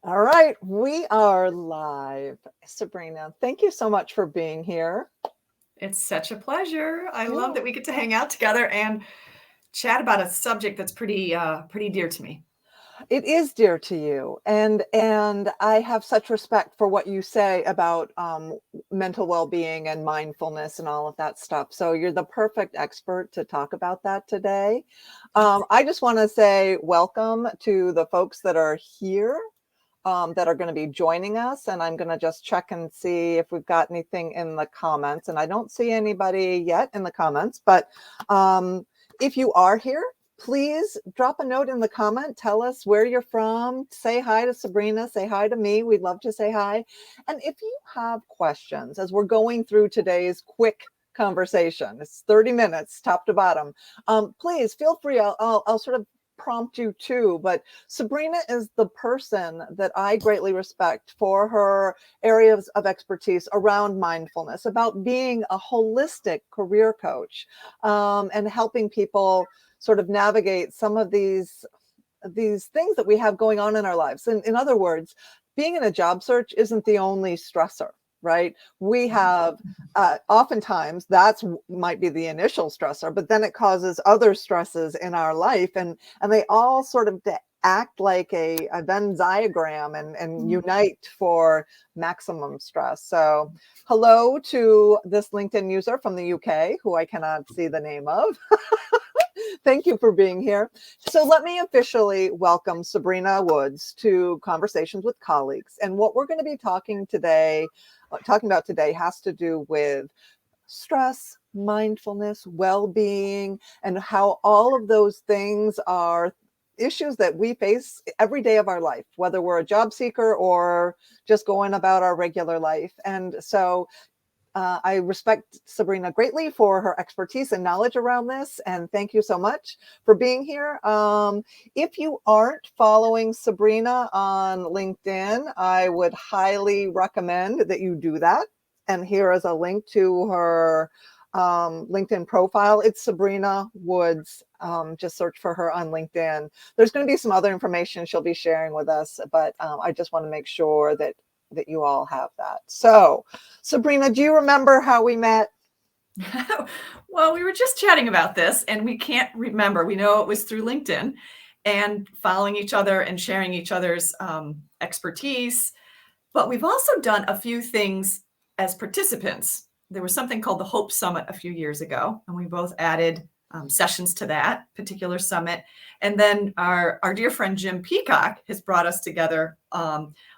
All right, we are live. Sabrina, thank you so much for being here. It's such a pleasure. I love Yeah, that we get to hang out together and chat about a subject that's pretty dear to me. it is dear to you, and I have such respect for what you say about mental well-being and mindfulness and all of that stuff. So you're the perfect expert to talk about that today. I just want to say welcome to the folks that are here. That are going to be joining us. And I'm going to just check and see if we've got anything in the comments. And I don't see anybody yet in the comments, but if you are here, please drop a note in the comment. Tell us where you're from. Say hi to Sabrina. Say hi to me. We'd love to say hi. And if you have questions as we're going through today's quick conversation, it's 30 minutes, top to bottom. Please feel free. I'll sort of prompt you too, but Sabrina is the person that I greatly respect for her areas of expertise around mindfulness, about being a holistic career coach, and helping people sort of navigate some of these things that we have going on in our lives. In other words, being in a job search isn't the only stressor, right? We have oftentimes that's might be the initial stressor, but then it causes other stresses in our life, and they all sort of act like a Venn diagram and unite for maximum stress. So hello to this LinkedIn user from the UK who I cannot see the name of. Thank you for being here. So let me officially welcome Sabrina Woods to Conversations with Colleagues. And what we're going to be talking about today has to do with stress, mindfulness, well-being, and how all of those things are issues that we face every day of our life, whether we're a job seeker or just going about our regular life. And so I respect Sabrina greatly for her expertise and knowledge around this. And thank you so much for being here. If you aren't following Sabrina on LinkedIn, I would highly recommend that you do that. And here is a link to her LinkedIn profile. It's Sabrina Woods. Just search for her on LinkedIn. There's going to be some other information she'll be sharing with us, but I just want to make sure that you all have that. So, Sabrina, do you remember how we met? Well, we were just chatting about this and we can't remember. We know it was through LinkedIn and following each other and sharing each other's expertise. But we've also done a few things as participants. There was something called the Hope Summit a few years ago, and we both added sessions to that particular summit. And then our dear friend Jim Peacock has brought us together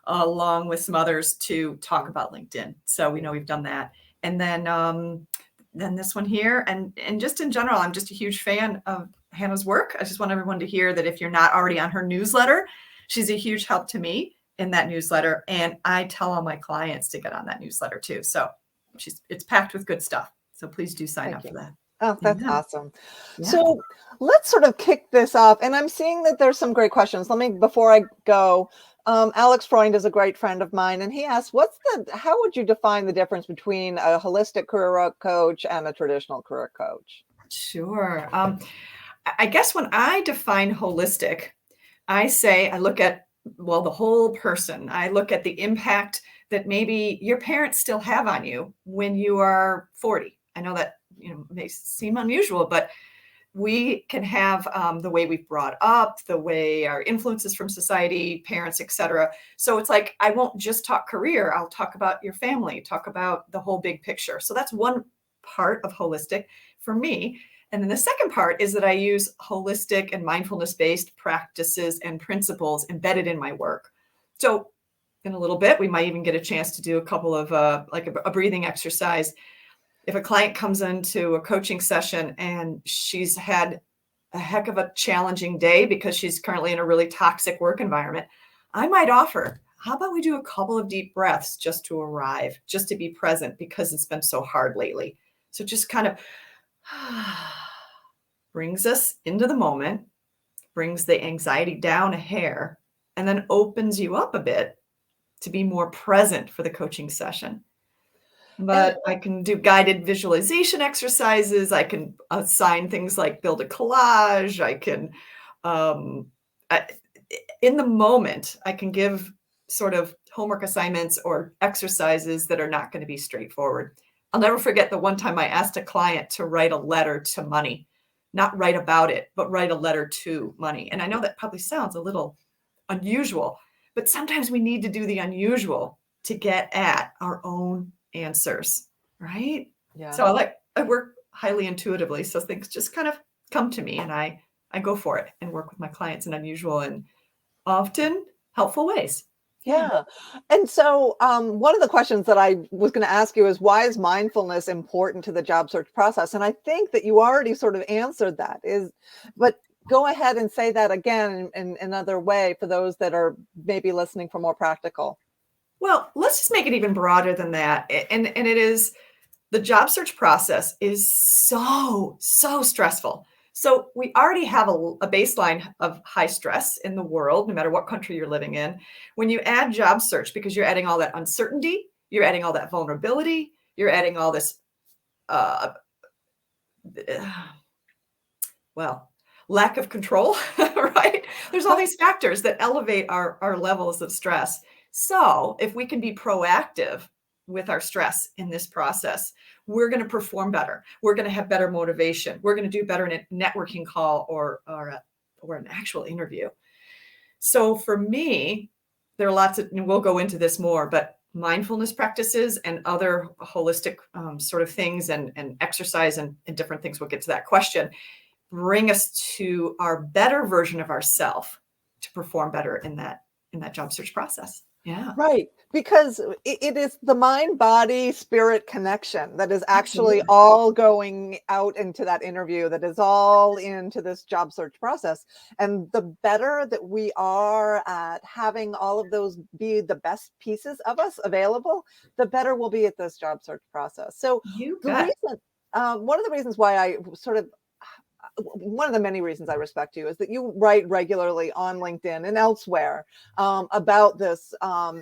along with some others to talk about LinkedIn. So we know we've done that. And then this one here, and just in general, I'm just a huge fan of Hannah's work. I just want everyone to hear that if you're not already on her newsletter, she's a huge help to me in that newsletter. And I tell all my clients to get on that newsletter too. So it's packed with good stuff. So please do sign Thank up you. for that. Oh, that's Amen. awesome. Yeah. So let's sort of kick this off. And I'm seeing that there's some great questions. Before I go, Alex Freund is a great friend of mine, and he asked, how would you define the difference between a holistic career coach and a traditional career coach? Sure. I guess when I define holistic, I look at, well, the whole person. I look at the impact that maybe your parents still have on you when you are 40. I know that, may seem unusual, but we can have the way we've brought up, the way our influences from society, parents, etc. So it's like, I won't just talk career. I'll talk about your family, talk about the whole big picture. So that's one part of holistic for me. And then the second part is that I use holistic and mindfulness based practices and principles embedded in my work. So in a little bit, we might even get a chance to do a couple of like a breathing exercise. If a client comes into a coaching session and she's had a heck of a challenging day because she's currently in a really toxic work environment, I might offer, how about we do a couple of deep breaths just to arrive, just to be present because it's been so hard lately. So just kind of brings us into the moment, brings the anxiety down a hair, and then opens you up a bit to be more present for the coaching session. And But I can do guided visualization exercises. I can assign things like build a collage. I can, um, I, in the moment, I can give sort of homework assignments or exercises that are not going to be straightforward. I'll never forget the one time I asked a client to write a letter to money, not write about it, but write a letter to money. And I know that probably sounds a little unusual, but sometimes we need to do the unusual to get at our own answers, right? Yeah. So I work highly intuitively. So things just kind of come to me and I go for it and work with my clients in unusual and often helpful ways. Yeah. And so one of the questions that I was going to ask you is, why is mindfulness important to the job search process? And I think that you already sort of answered that, but go ahead and say that again in another way for those that are maybe listening for more practical. Well, let's just make it even broader than that. And it is, the job search process is so stressful. So we already have a baseline of high stress in the world, no matter what country you're living in. When you add job search, because you're adding all that uncertainty, you're adding all that vulnerability, you're adding all this, well, lack of control, right? There's all these factors that elevate our levels of stress. So if we can be proactive with our stress in this process, we're going to perform better. We're going to have better motivation. We're going to do better in a networking call or an actual interview. So for me, there are lots of, and we'll go into this more, but mindfulness practices and other holistic sort of things and exercise and different things, we'll get to that question, bring us to our better version of ourself to perform better in that job search process. Yeah. Right. Because it is the mind, body, spirit connection that is actually Absolutely. all going out into that interview, that is all into this job search process. And the better that we are at having all of those be the best pieces of us available, the better we'll be at this job search process. So You the bet. reason, one of the reasons why I sort of one of the many reasons I respect you is that you write regularly on LinkedIn and elsewhere about this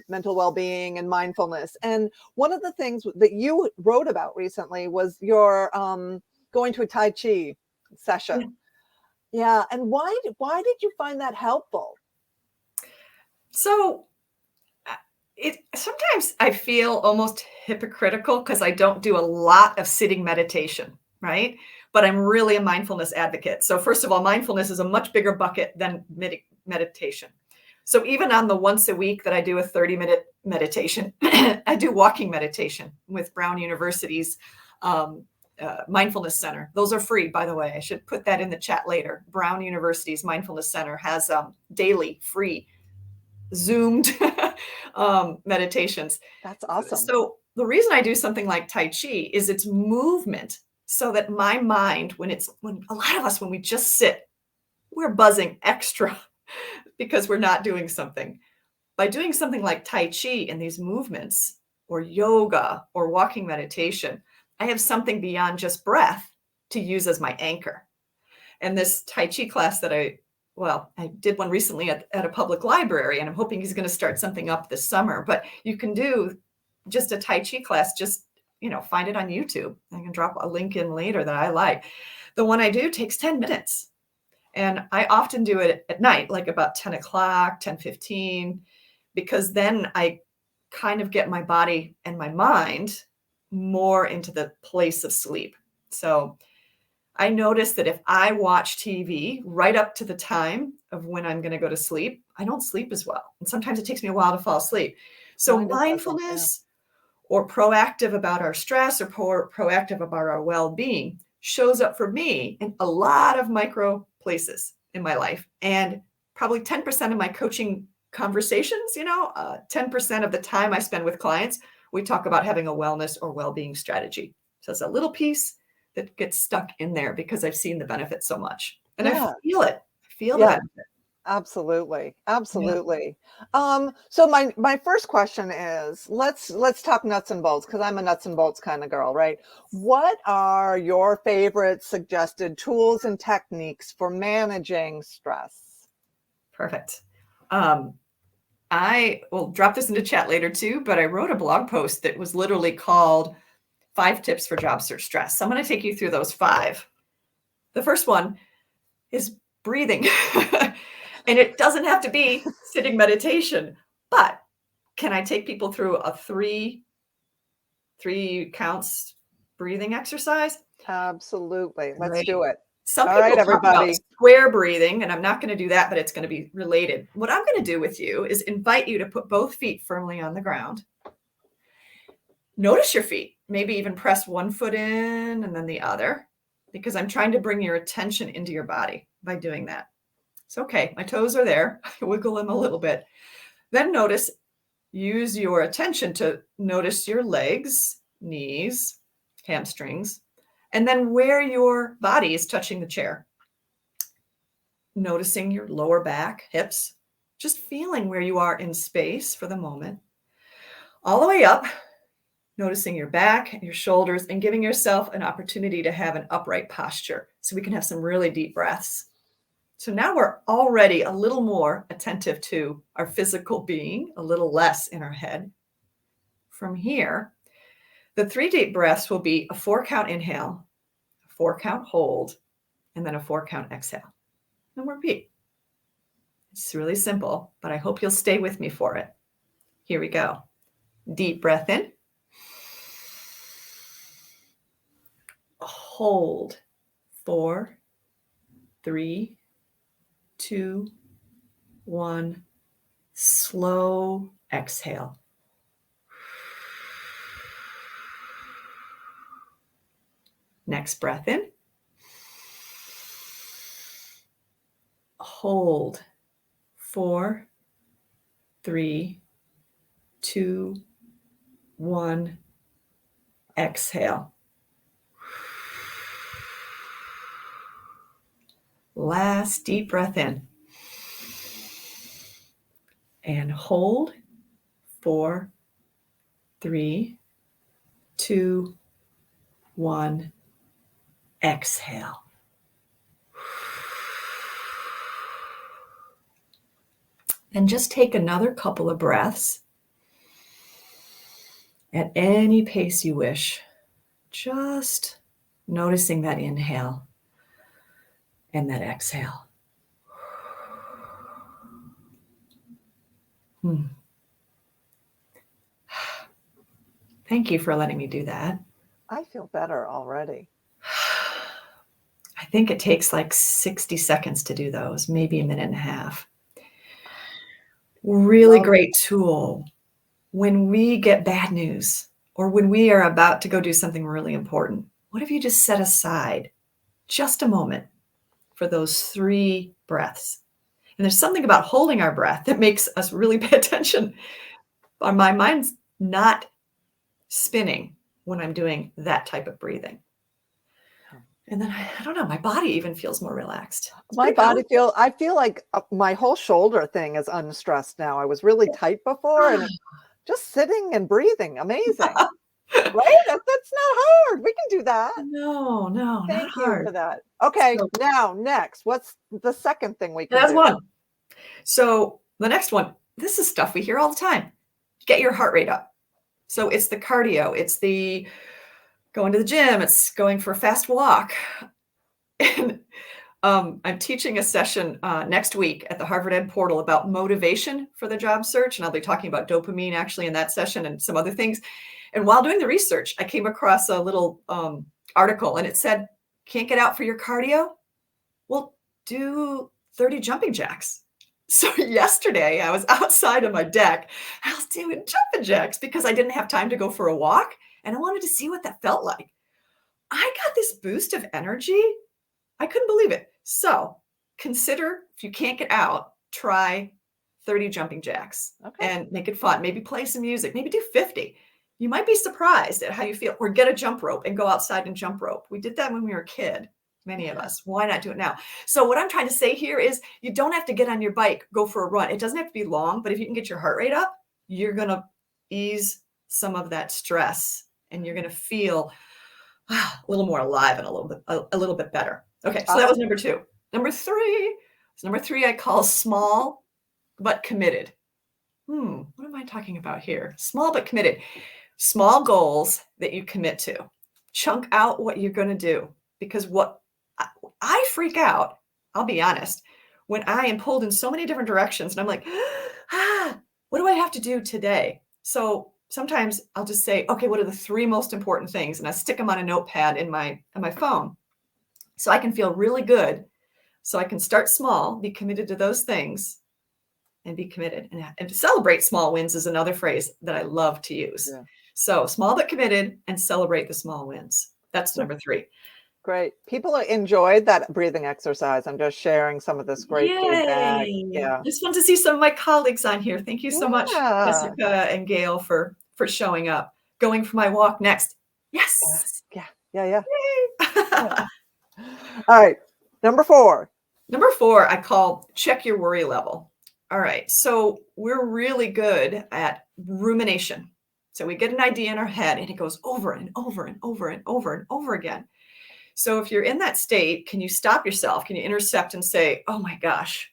mental well-being and mindfulness. And one of the things that you wrote about recently was your going to a Tai Chi session. Yeah. And why did you find that helpful? So it sometimes I feel almost hypocritical because I don't do a lot of sitting meditation, right? But I'm really a mindfulness advocate. So first of all, mindfulness is a much bigger bucket than meditation. So even on the once a week that I do a 30-minute meditation, I do walking meditation with Brown University's Mindfulness Center. Those are free, by the way. I should put that in the chat later. Brown University's Mindfulness Center has daily free Zoomed meditations. That's awesome. So the reason I do something like Tai Chi is it's movement, so that my mind, when a lot of us, when we just sit, we're buzzing extra because we're not doing something. By doing something like Tai Chi and these movements or yoga or walking meditation, I have something beyond just breath to use as my anchor. And this Tai Chi class that I did one recently at a public library, and I'm hoping he's going to start something up this summer. But you can do just a Tai Chi class, just, find it on YouTube. I can drop a link in later that I like. The one I do takes 10 minutes. And I often do it at night, like about 10 o'clock, 10:15, because then I kind of get my body and my mind more into the place of sleep. So I notice that if I watch TV right up to the time of when I'm going to go to sleep, I don't sleep as well. And sometimes it takes me a while to fall asleep. So Mine does that too, yeah. mindfulness or proactive about our stress or proactive about our well-being shows up for me in a lot of micro places in my life. And probably 10% of my coaching conversations, 10% of the time I spend with clients, we talk about having a wellness or well-being strategy. So it's a little piece that gets stuck in there because I've seen the benefit so much. And Yeah. I feel it. I feel the Yeah. benefit. Absolutely. Yeah. Absolutely. So my first question is, let's talk nuts and bolts, because I'm a nuts and bolts kind of girl, right? What are your favorite suggested tools and techniques for managing stress? Perfect. I will drop this into chat later too, but I wrote a blog post that was literally called 5 Tips for Job Search Stress. So I'm going to take you through those 5. The first one is breathing. And it doesn't have to be sitting meditation, but can I take people through a three counts breathing exercise? Absolutely. Let's Great. do it. Some All people right, talk about everybody. square breathing, and I'm not going to do that, but it's going to be related. What I'm going to do with you is invite you to put both feet firmly on the ground. Notice your feet. Maybe even press one foot in and then the other, because I'm trying to bring your attention into your body by doing that. It's okay. My toes are there. I wiggle them a little bit. Then use your attention to notice your legs, knees, hamstrings, and then where your body is touching the chair. Noticing your lower back, hips, just feeling where you are in space for the moment. All the way up, noticing your back, your shoulders, and giving yourself an opportunity to have an upright posture so we can have some really deep breaths. So now we're already a little more attentive to our physical being, a little less in our head. From here, the 3 deep breaths will be a 4-count inhale, a 4-count hold, and then a 4-count exhale. And repeat. It's really simple, but I hope you'll stay with me for it. Here we go. Deep breath in. Hold. 4, 3, 2, 1. Slow exhale. Next breath in. Hold. 4, 3, 2, 1. Exhale. Last deep breath in. And hold. 4, 3, 2, 1. Exhale. Then just take another couple of breaths at any pace you wish. Just noticing that inhale and that exhale. Thank you for letting me do that. I feel better already. I think it takes like 60 seconds to do those, maybe a minute and a half. Really great tool when we get bad news or when we are about to go do something really important. What if you just set aside just a moment for those 3 breaths? And there's something about holding our breath that makes us really pay attention. My mind's not spinning when I'm doing that type of breathing. And then I don't know, my body even feels more relaxed. I feel like my whole shoulder thing is unstressed now. I was really tight before, and just sitting and breathing, amazing. Right? That's not hard. We can do that. No, not Thank you hard. for that. Okay, So now next, what's the second thing we can that's do? one. So the next one, this is stuff we hear all the time. Get your heart rate up. So it's the cardio, it's the going to the gym, it's going for a fast walk. And I'm teaching a session next week at the Harvard Ed Portal about motivation for the job search. And I'll be talking about dopamine actually in that session and some other things. And while doing the research, I came across a little article and it said, can't get out for your cardio? Well, do 30 jumping jacks. So yesterday I was outside on my deck. I was doing jumping jacks because I didn't have time to go for a walk. And I wanted to see what that felt like. I got this boost of energy. I couldn't believe it. So consider, if you can't get out, try 30 jumping jacks and make it fun. Maybe play some music, maybe do 50. You might be surprised at how you feel, or get a jump rope and go outside and jump rope. We did that when we were a kid, many of us. Why not do it now? So what I'm trying to say here is you don't have to get on your bike, go for a run. It doesn't have to be long, but if you can get your heart rate up, you're going to ease some of that stress and you're going to feel a little more alive and a little bit better. Okay, so that was number 2. Number 3, I call small but committed. What am I talking about here? Small but committed. Small goals that you commit to. Chunk out what you're going to do. Because what I freak out, I'll be honest, when I am pulled in so many different directions and I'm like, what do I have to do today? So sometimes I'll just say, okay, what are the 3 most important things? And I stick them on a notepad in my phone. So I can feel really good. So I can start small, be committed to those things, and be committed. And to celebrate small wins is another phrase that I love to use. Yeah. So small but committed, and celebrate the small wins. That's number 3. Great. People enjoyed that breathing exercise. I'm just sharing some of this great feedback. Yay. Yeah. Just want to see some of my colleagues on here. Thank you so much, Yeah. Jessica and Gail, for showing up. Going for my walk next. Yeah. Yes. Yeah. Yeah. Yeah. Yay. Yeah. All right. Number 4. Number 4, I call check your worry level. All right. So we're really good at rumination. So we get an idea in our head and it goes over and over and over and over and over again. So if you're in that state, can you stop yourself? Can you intercept and say, oh my gosh?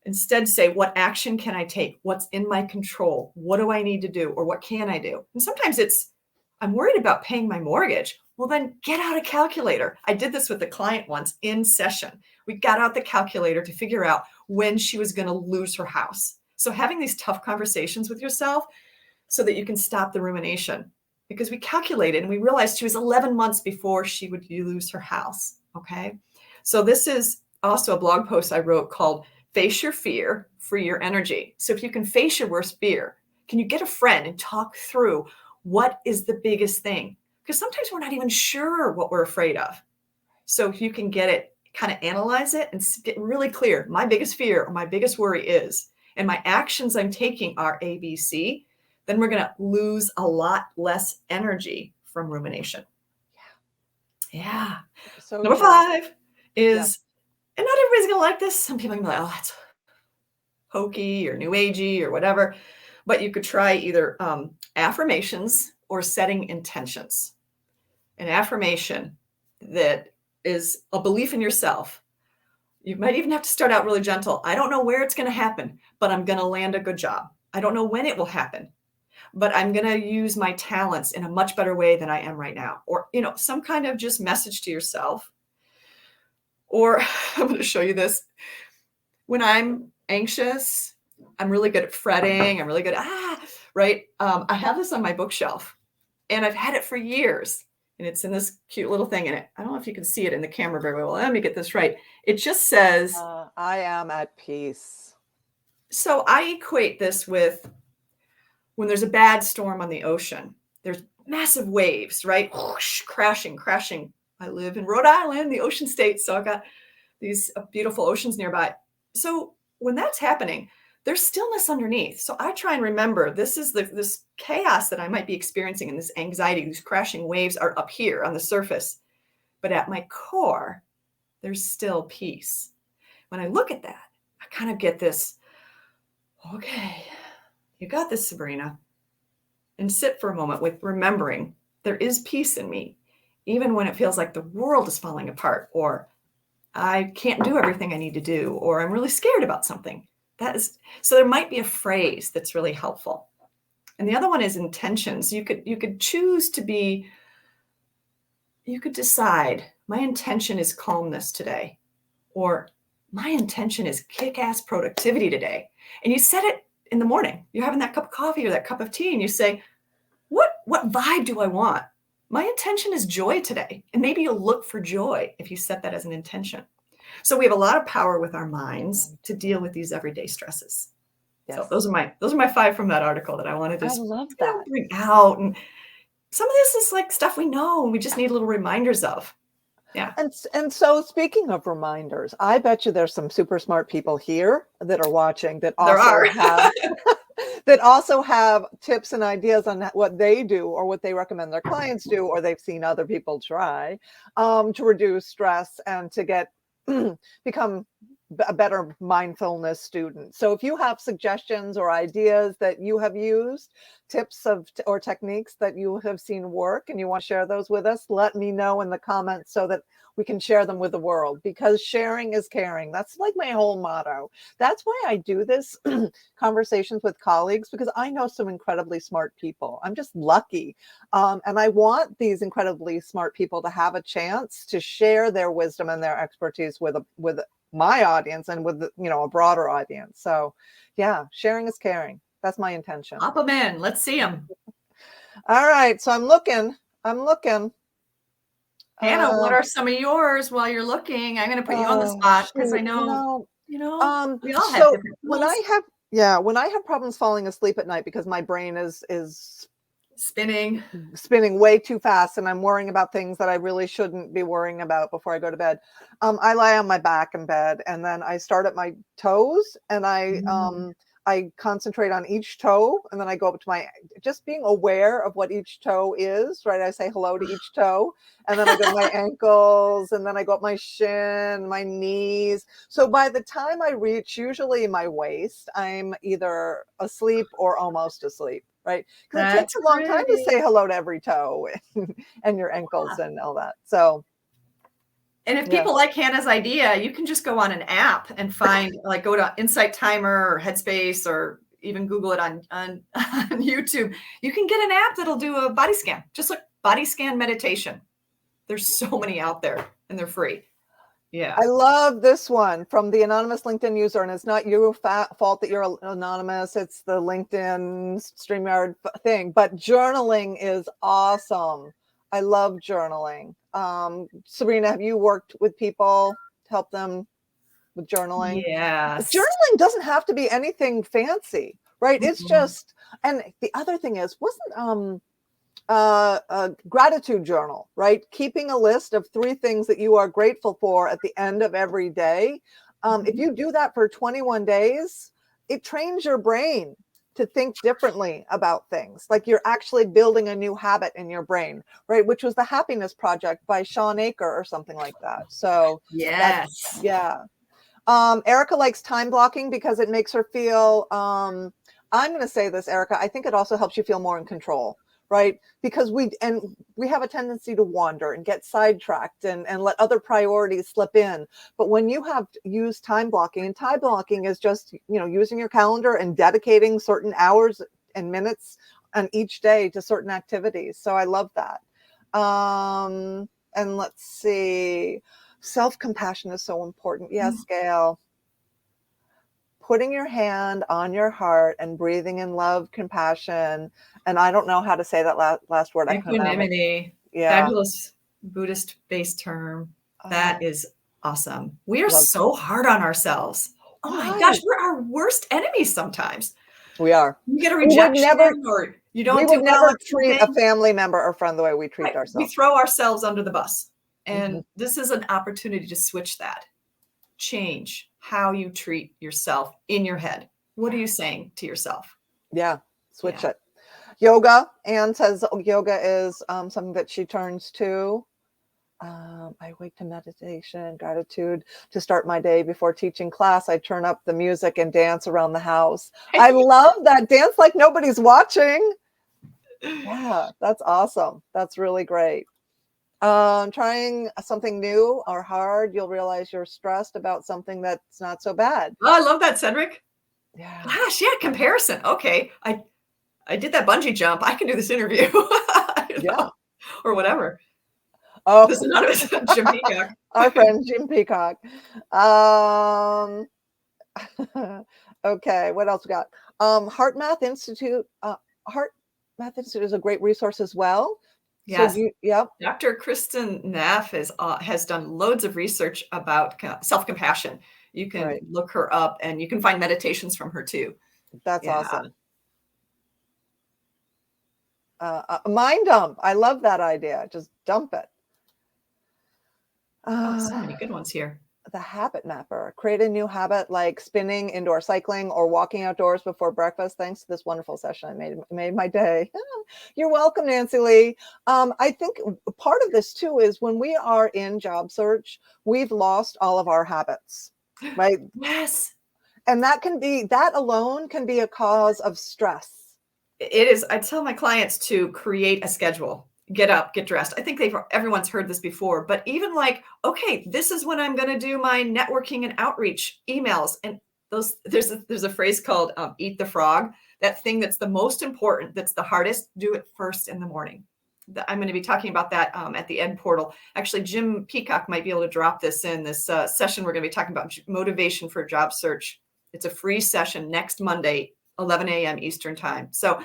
Instead, say, what action can I take? What's in my control? What do I need to do? Or what can I do? And sometimes it's, I'm worried about paying my mortgage. Well, then get out a calculator. I did this with a client once in session. We got out the calculator to figure out when she was going to lose her house. So having these tough conversations with yourself so that you can stop the rumination, because we calculated and we realized she was 11 months before she would lose her house. Okay. So this is also a blog post I wrote called Face Your Fear, Free Your Energy. So if you can face your worst fear, can you get a friend and talk through what is the biggest thing? Because sometimes we're not even sure what we're afraid of. So if you can get it, kind of analyze it and get really clear, my biggest fear or my biggest worry is, and my actions I'm taking are A, B, C, then we're going to lose a lot less energy from rumination. Yeah. So Number true. 5 is, Yeah. and not everybody's going to like this. Some people are going to be like, oh, that's hokey or new agey or whatever. But you could try either affirmations or setting intentions. An affirmation that is a belief in yourself. You might even have to start out really gentle. I don't know where it's going to happen, but I'm going to land a good job. I don't know when it will happen, but I'm going to use my talents in a much better way than I am right now. Or, some kind of just message to yourself. Or I'm going to show you this. When I'm anxious, I'm really good at fretting. I'm really good at, right? I have this on my bookshelf and I've had it for years. And it's in this cute little thing in it. I don't know if you can see it in the camera very well. Let me get this right. It just says, I am at peace. So I equate this with when there's a bad storm on the ocean, there's massive waves, right? Whoosh, crashing. I live in Rhode Island, the ocean state. So I've got these beautiful oceans nearby. So when that's happening, there's stillness underneath. So I try and remember this is this chaos that I might be experiencing, and this anxiety, these crashing waves are up here on the surface. But at my core, there's still peace. When I look at that, I kind of get this, okay, you got this, Sabrina. And sit for a moment with remembering there is peace in me, even when it feels like the world is falling apart, or I can't do everything I need to do, or I'm really scared about something. So there might be a phrase that's really helpful. And the other one is intentions. You could choose to be, you could decide, my intention is calmness today, or my intention is kick-ass productivity today. And you set it in the morning. You're having that cup of coffee or that cup of tea, and you say, what vibe do I want? My intention is joy today. And maybe you'll look for joy if you set that as an intention. So we have a lot of power with our minds to deal with these everyday stresses. Yes. So those are my 5 from that article that I wanted to bring out. And some of this is like stuff we know and we just need little reminders of. Yeah. And so speaking of reminders, I bet you there's some super smart people here that are watching that also have that also have tips and ideas on what they do or what they recommend their clients do, or they've seen other people try to reduce stress and to get become a better mindfulness student. So if you have suggestions or ideas that you have used, tips or techniques that you have seen work and you want to share those with us, let me know in the comments so that we can share them with the world, because sharing is caring. That's like my whole motto. That's why I do this conversations with colleagues, because I know some incredibly smart people. I'm just lucky. And I want these incredibly smart people to have a chance to share their wisdom and their expertise with my audience and with a broader audience. So yeah, sharing is caring. That's my intention. Pop them in. Let's see them. All right. So I'm looking. Hannah, what are some of yours while you're looking? I'm going to put you on the Oh, spot because I shoot. know, we all have So different when tools. when I have problems falling asleep at night because my brain is Spinning. spinning way too fast and I'm worrying about things that I really shouldn't be worrying about before I go to bed. I lie on my back in bed and then I start at my toes and I concentrate on each toe and then I go up to just being aware of what each toe is, right? I say hello to each toe and then I go to my ankles and then I go up my shin, my knees. So by the time I reach usually my waist, I'm either asleep or almost asleep. Right. Because it takes That's a long time to great. say hello to every toe and your ankles and all that. So, And if yeah. people like Hannah's idea, you can just go on an app and find, like, go to Insight Timer or Headspace or even Google it on YouTube. You can get an app that'll do a body scan, just like body scan meditation. There's so many out there and they're free. Yeah. I love this one from the anonymous LinkedIn user, and it's not your fault that you're anonymous. It's the LinkedIn StreamYard thing, but journaling is awesome. I love journaling. Sabrina, have you worked with people to help them with journaling? Yes. Journaling doesn't have to be anything fancy, right? It's Mhm. just, and the other thing is, wasn't a gratitude journal, right? Keeping a list of 3 things that you are grateful for at the end of every day. If you do that for 21 days, it trains your brain to think differently about things. Like you're actually building a new habit in your brain, right? Which was the Happiness Project by Sean Aker or something like that. So Yes. yeah. Erica likes time blocking because it makes her feel, I'm going to say this, Erica, I think it also helps you feel more in control, right? Because we have a tendency to wander and get sidetracked and let other priorities slip in. But when you have used time blocking, and time blocking is just, using your calendar and dedicating certain hours and minutes on each day to certain activities. So I love that. And let's see. Self-compassion is so important. Yes, Gail. Putting your hand on your heart and breathing in love, compassion. And I don't know how to say that last word. Equanimity. Yeah. Fabulous Buddhist-based term. That is awesome. We are Love so hard on ourselves. Oh my gosh, we're our worst enemies sometimes. We are. You get a rejection or you don't do well at treat a something. family member or friend the way we treat Right. We ourselves. throw ourselves under the bus. And this is an opportunity to switch that. Change how you treat yourself in your head. What are you saying to yourself? Yeah, switch it. Yoga. Anne says yoga is something that she turns to. I wake to meditation, gratitude to start my day before teaching class. I turn up the music and dance around the house. I love that. Dance like nobody's watching. Yeah, that's awesome. That's really great. Trying something new or hard, you'll realize you're stressed about something that's not so bad. Oh, I love that, Cedric. Yeah. Gosh, yeah, comparison. Okay. I did that bungee jump. I can do this interview. Yeah. Or whatever. Oh, this is not Jim Peacock. Our friend Jim Peacock. Okay, what else we got? Heart Math Institute. Heart Math Institute is a great resource as well. Yes. So yep. Dr. Kristen Neff has done loads of research about self-compassion. You can look her up and you can find meditations from her too. That's awesome. Mind dump. I love that idea. Just dump it. So many good ones here. The habit mapper. Create a new habit like spinning, indoor cycling, or walking outdoors before breakfast. Thanks to this wonderful session. I made my day. You're welcome, Nancy Lee. I think part of this too is when we are in job search, we've lost all of our habits, right? Yes. And that alone can be a cause of stress. It is. I tell my clients to create a schedule. Get up, get dressed. I think everyone's heard this before, but even like, okay, this is when I'm going to do my networking and outreach emails. And there's a phrase called eat the frog. That thing that's the most important, that's the hardest, do it first in the morning. I'm going to be talking about that at the Ed portal. Actually, Jim Peacock might be able to drop this in this session. We're going to be talking about motivation for job search. It's a free session next Monday 11 a.m. Eastern time. So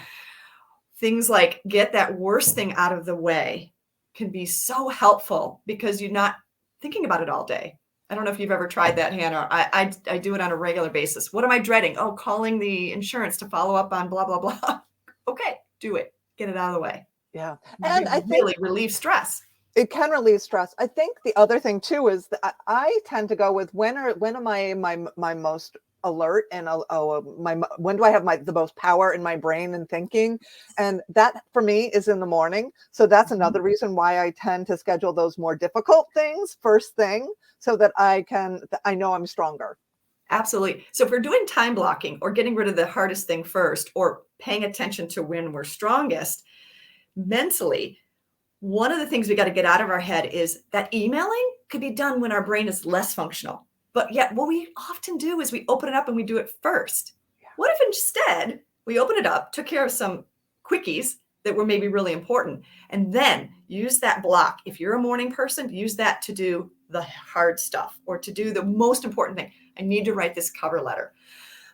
things like get that worst thing out of the way can be so helpful because you're not thinking about it all day. I don't know if you've ever tried that, Hannah. I do it on a regular basis. What am I dreading? Oh, calling the insurance to follow up on blah, blah, blah. Okay, do it. Get it out of the way. Yeah. You And I think really relieve stress. it can relieve stress. I think the other thing too is that I tend to go with when am I my most alert and when do I have the most power in my brain and thinking, and that for me is in the morning. So that's another reason why I tend to schedule those more difficult things first thing, so that I know I'm stronger. Absolutely. So if we're doing time blocking or getting rid of the hardest thing first or paying attention to when we're strongest mentally, one of the things we got to get out of our head is that emailing could be done when our brain is less functional. But yet what we often do is we open it up and we do it first. Yeah. What if instead we open it up, took care of some quickies that were maybe really important, and then use that block? If you're a morning person, use that to do the hard stuff or to do the most important thing. I need to write this cover letter.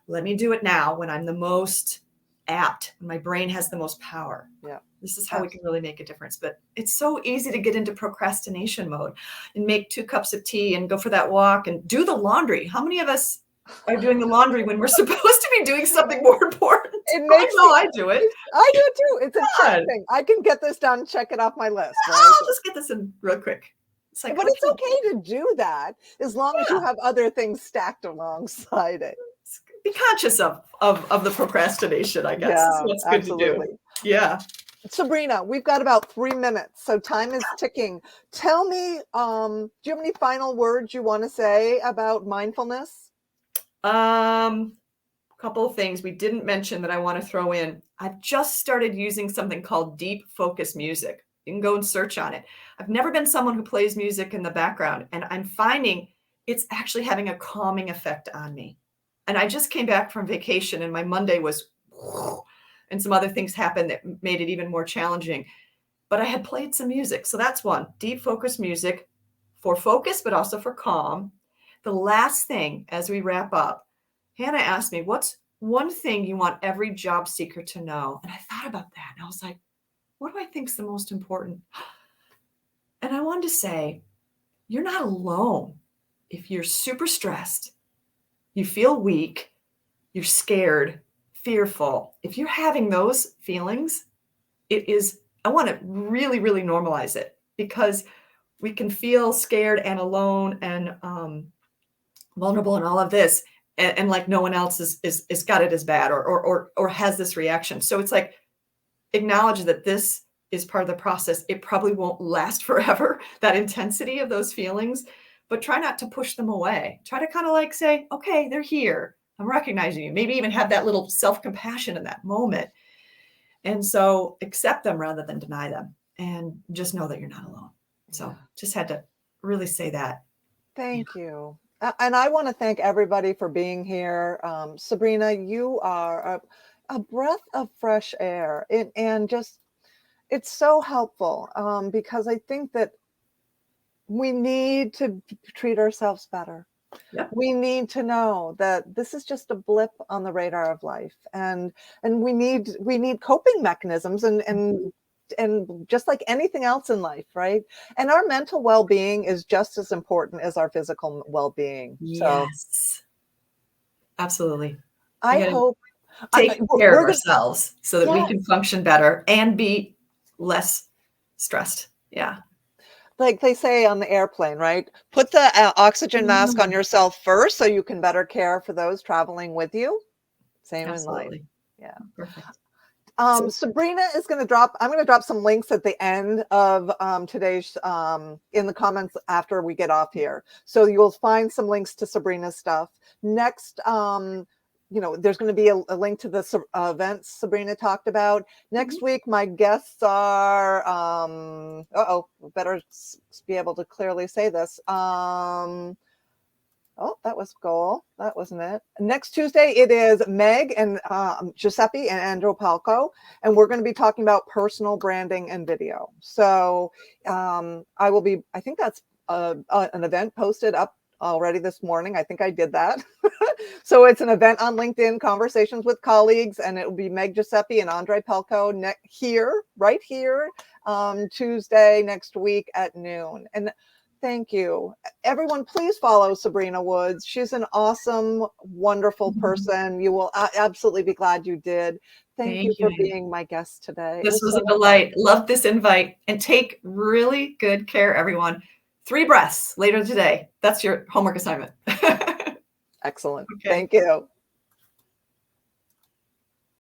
Let me do it now when I'm the most apt, when my brain has the most power. Yeah. This is how we can really make a difference. But it's so easy to get into procrastination mode and make 2 cups of tea and go for that walk and do the laundry. How many of us are doing the laundry when we're supposed to be doing something more important? I do it. I do it too. It's a check thing. I can get this done, check it off my list, right? I'll just get this in real quick. It's like, but it's okay to do that as long as you have other things stacked alongside it. Be conscious of the procrastination, I guess. Yeah, What's good absolutely. to do. Yeah. Sabrina, we've got about 3 minutes, so time is ticking. Tell me, do you have any final words you want to say about mindfulness? Couple of things we didn't mention that I want to throw in. I've just started using something called deep focus music. You can go and search on it. I've never been someone who plays music in the background, and I'm finding it's actually having a calming effect on me. And I just came back from vacation and my Monday was, and some other things happened that made it even more challenging. But I had played some music. So that's one, deep focus music for focus, but also for calm. The last thing as we wrap up, Hannah asked me, what's one thing you want every job seeker to know? And I thought about that. And I was like, what do I think is the most important? And I wanted to say, you're not alone. If you're super stressed, you feel weak, you're scared, fearful. If you're having those feelings, I want to really, really normalize it, because we can feel scared and alone and vulnerable and all of this, and like no one else is got it as bad or has this reaction. So it's like, acknowledge that this is part of the process. It probably won't last forever, that intensity of those feelings, but try not to push them away. Try to kind of like say, okay, they're here. I'm recognizing you. Maybe even have that little self-compassion in that moment. And so accept them rather than deny them, and just know that you're not alone. So just had to really say that. Thank you. And I want to thank everybody for being here. Sabrina, you are a breath of fresh air, and just, it's so helpful, because I think that we need to treat ourselves better. Yep. We need to know that this is just a blip on the radar of life, and we need coping mechanisms, and just like anything else in life, right? And our mental well-being is just as important as our physical well-being. Yes, so, absolutely. I hope take care of ourselves so that we can function better and be less stressed. Yeah. Like they say on the airplane, right? Put the oxygen mask on yourself first so you can better care for those traveling with you. Same in life. Yeah. Perfect. Sabrina is going to drop, I'm going to drop some links at the end of today's, in the comments after we get off here. So you'll find some links to Sabrina's stuff. Next, there's going to be a link to the events Sabrina talked about. Next week, my guests are, better be able to clearly say this. Oh, that was goal. That wasn't it. Next Tuesday, it is Meg and Giuseppe and Andrew Palco, and we're going to be talking about personal branding and video. So I think that's an event posted up already this morning. I think I did that. So it's an event on LinkedIn, Conversations with Colleagues, and it will be Meg Giuseppe and Andre Pelko right here, Tuesday next week at noon. And thank you. Everyone, please follow Sabrina Woods. She's an awesome, wonderful person. You will absolutely be glad you did. Thank you Thank you, for Amy. being my guest today. It This was was so a delight. Love this invite. And take really good care, everyone. 3 breaths later today. That's your homework assignment. excellent. Okay. Thank you.